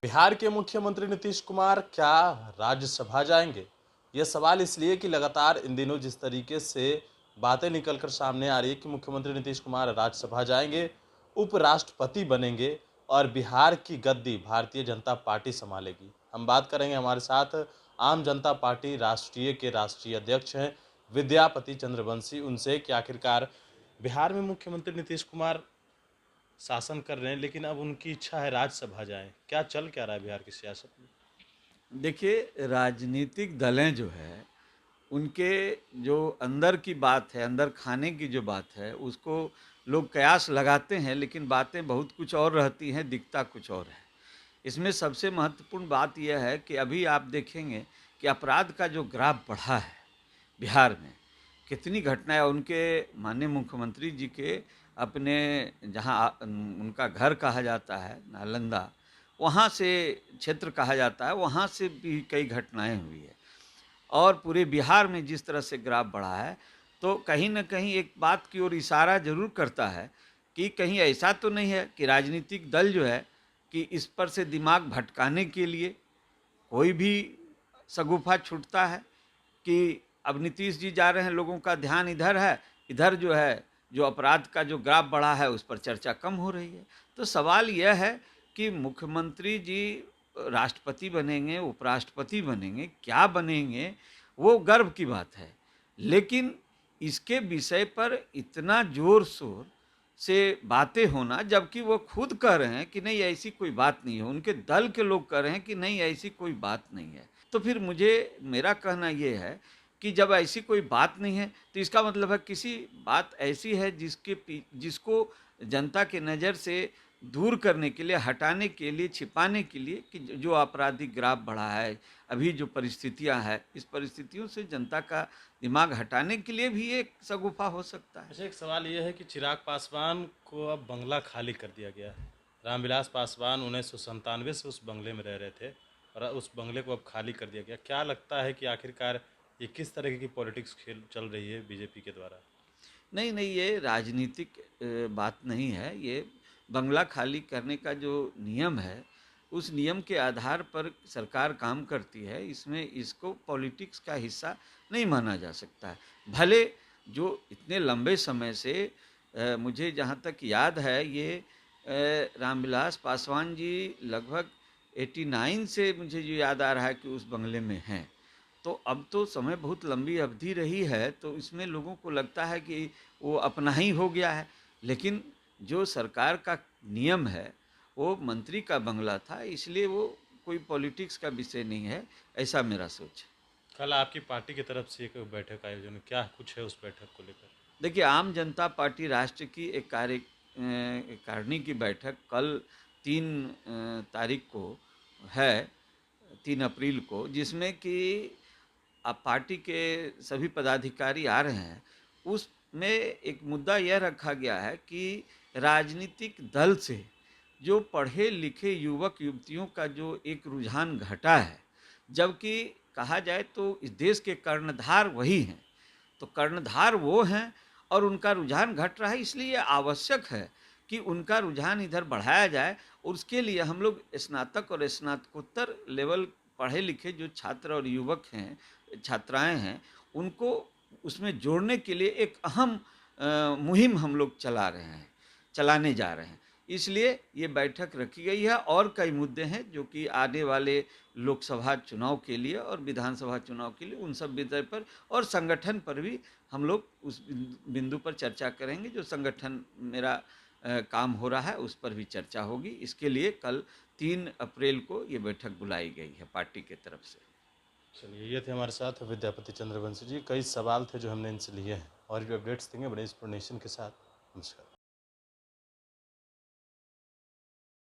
बिहार के मुख्यमंत्री नीतीश कुमार क्या राज्यसभा जाएंगे? यह सवाल इसलिए कि लगातार इन दिनों जिस तरीके से बातें निकलकर सामने आ रही है कि मुख्यमंत्री नीतीश कुमार राज्यसभा जाएंगे, उपराष्ट्रपति बनेंगे और बिहार की गद्दी भारतीय जनता पार्टी संभालेगी। हम बात करेंगे, हमारे साथ आम जनता पार्टी राष्ट्रीय के राष्ट्रीय अध्यक्ष हैं विद्यापति चंद्रवंशी, उनसे कि आखिरकार बिहार में मुख्यमंत्री नीतीश कुमार शासन कर रहे हैं, लेकिन अब उनकी इच्छा है राज्यसभा जाएं। क्या चल क्या रहा है बिहार की सियासत में? देखिए, राजनीतिक दलें जो है उनके जो अंदर की बात है, अंदर खाने की जो बात है, उसको लोग कयास लगाते हैं, लेकिन बातें बहुत कुछ और रहती हैं, दिखता कुछ और है। इसमें सबसे महत्वपूर्ण बात यह है कि अभी आप देखेंगे कि अपराध का जो ग्राफ बढ़ा है बिहार में, कितनी घटनाएं उनके माननीय मुख्यमंत्री जी के अपने जहां उनका घर कहा जाता है नालंदा, वहां से क्षेत्र कहा जाता है, वहां से भी कई घटनाएं हुई है। और पूरे बिहार में जिस तरह से ग्राफ बढ़ा है, तो कहीं न कहीं एक बात की ओर इशारा ज़रूर करता है कि कहीं ऐसा तो नहीं है कि राजनीतिक दल जो है कि इस पर से दिमाग भटकाने के लिए कोई भी शगुफ़ा छूटता है कि अब नीतीश जी जा रहे हैं, लोगों का ध्यान इधर है, इधर जो है, जो अपराध का जो ग्राफ बढ़ा है, उस पर चर्चा कम हो रही है। तो सवाल यह है कि मुख्यमंत्री जी राष्ट्रपति बनेंगे, उपराष्ट्रपति बनेंगे, क्या बनेंगे, वो गर्व की बात है। लेकिन इसके विषय पर इतना ज़ोर-शोर से बातें होना, जबकि वो खुद कह रहे हैं कि नहीं ऐसी कोई बात नहीं है, उनके दल के लोग कह रहे हैं कि नहीं ऐसी कोई बात नहीं है। तो फिर मेरा कहना ये है कि जब ऐसी कोई बात नहीं है, तो इसका मतलब है किसी बात ऐसी है जिसको जनता के नज़र से दूर करने के लिए, हटाने के लिए, छिपाने के लिए कि जो आपराधिक ग्राफ बढ़ा है, अभी जो परिस्थितियाँ हैं, इस परिस्थितियों से जनता का दिमाग हटाने के लिए भी एक शगुफ़ा हो सकता है। अच्छा, एक सवाल ये है कि चिराग पासवान को अब बंगला खाली कर दिया गया है। रामविलास पासवान 1997 से उस बंगले में रह रहे थे और उस बंगले को अब खाली कर दिया गया। क्या लगता है कि आखिरकार ये किस तरह की पॉलिटिक्स खेल चल रही है बीजेपी के द्वारा? नहीं, नहीं, ये राजनीतिक बात नहीं है। ये बंगला खाली करने का जो नियम है, उस नियम के आधार पर सरकार काम करती है। इसमें इसको पॉलिटिक्स का हिस्सा नहीं माना जा सकता है। भले जो इतने लंबे समय से मुझे जहाँ तक याद है, ये रामविलास पासवान जी लगभग 89 से मुझे जो याद आ रहा है कि उस बंगले में हैं। तो अब तो समय बहुत लंबी अवधि रही है, तो इसमें लोगों को लगता है कि वो अपना ही हो गया है। लेकिन जो सरकार का नियम है, वो मंत्री का बंगला था, इसलिए वो कोई पॉलिटिक्स का विषय नहीं है, ऐसा मेरा सोच है। कल आपकी पार्टी की तरफ से एक बैठक का आयोजन, क्या कुछ है उस बैठक को लेकर? देखिए, आम जनता पार्टी राष्ट्र की एक कारिणी की बैठक कल 3 तारीख को है, 3 अप्रैल को, जिसमें कि अब पार्टी के सभी पदाधिकारी आ रहे हैं। उसमें एक मुद्दा यह रखा गया है कि राजनीतिक दल से जो पढ़े लिखे युवक युवतियों का जो एक रुझान घटा है, जबकि कहा जाए तो इस देश के कर्णधार वही हैं। तो कर्णधार वो हैं और उनका रुझान घट रहा है, इसलिए ये आवश्यक है कि उनका रुझान इधर बढ़ाया जाए। और उसके लिए हम लोग स्नातक और स्नातकोत्तर लेवल पढ़े लिखे जो छात्र और युवक हैं, छात्राएं हैं, उनको उसमें जोड़ने के लिए एक अहम मुहिम हम लोग चलाने जा रहे हैं। इसलिए ये बैठक रखी गई है और कई मुद्दे हैं जो कि आने वाले लोकसभा चुनाव के लिए और विधानसभा चुनाव के लिए, उन सब विषय पर और संगठन पर भी हम लोग उस बिंदु पर चर्चा करेंगे। जो संगठन मेरा काम हो रहा है, उस पर भी चर्चा होगी। इसके लिए कल 3 अप्रैल को ये बैठक बुलाई गई है पार्टी की तरफ से। चलिए, ये थे हमारे साथ विद्यापति चंद्रवंशी जी। कई सवाल थे जो हमने इनसे लिए हैं और भी अपडेट्स देंगे बड़े एक्सप्लेनेशन के साथ। नमस्कार।